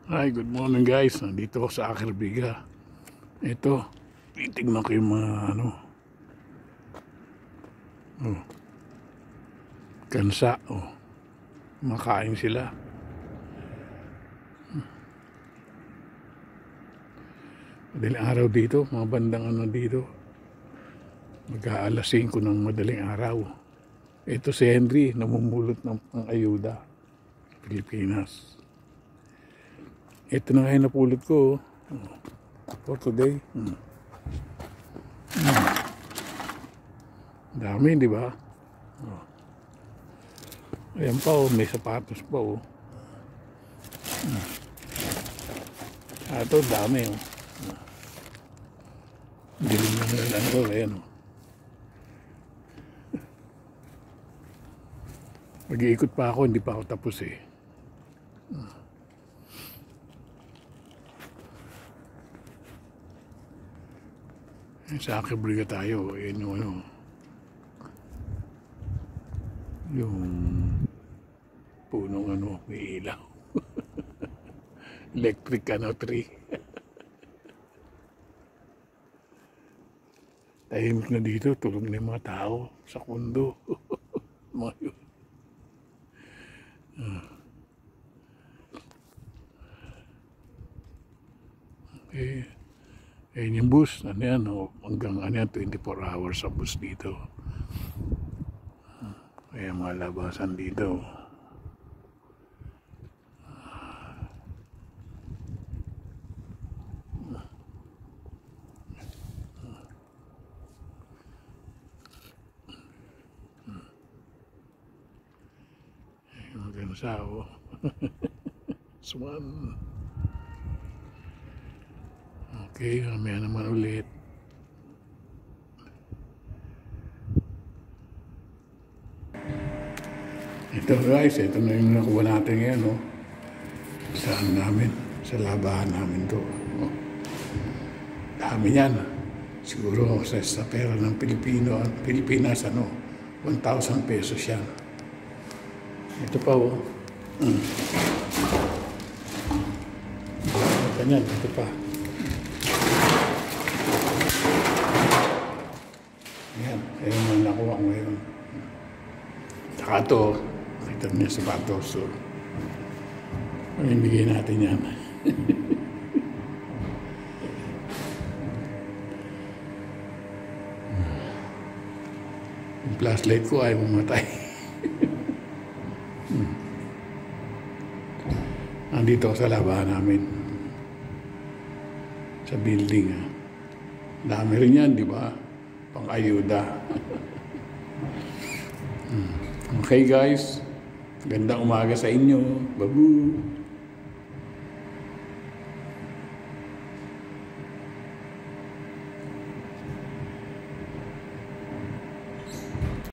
Hi, good morning guys. Nandito ako sa Akerbiga. Ito, titignan ko yung mga kansa. Makain sila. Madaling araw dito, mga bandang dito. Mag-aalas 5 ng madaling araw. Ito si Henry, namumulot ng ayuda sa Pilipinas. Ito na ngayon napulot ko for today. Dami, di ba? Ayan pa, may sapatos pa. Ito, dami. Dilim na nila ko. Ayan. Mag-iikot pa ako, hindi pa ako tapos eh. Sa Akerbiga tayo, ayan yung punong may ilaw. Electric tree. Tahimik na dito, tulog na yung mga tao sa kondo. Mga yun. Okay. Ayan yung bus, hanggang 24 hours sa bus dito. Ayan mga labasan dito. Ayan mga sao. Swan. Okay, mamaya naman ulit. Ito guys, ito na yung nakuha natin ngayon, Saan namin? Sa labahan namin to. Dami yan. Siguro sa pera ng Pilipinas, 1,000 pesos yan. Ito pa, Ganyan, ito pa. Ayan, ayun ang nakuha ko ngayon. Saka ito, ito niya sapatos. So, ibigay natin yan. Yung flashlight ko ay mamatay. Nandito sa labahan namin. Sa building. Dami rin yan, di ba? Pang-ayuda. Okay guys, gandang umaga sa inyo. Babu!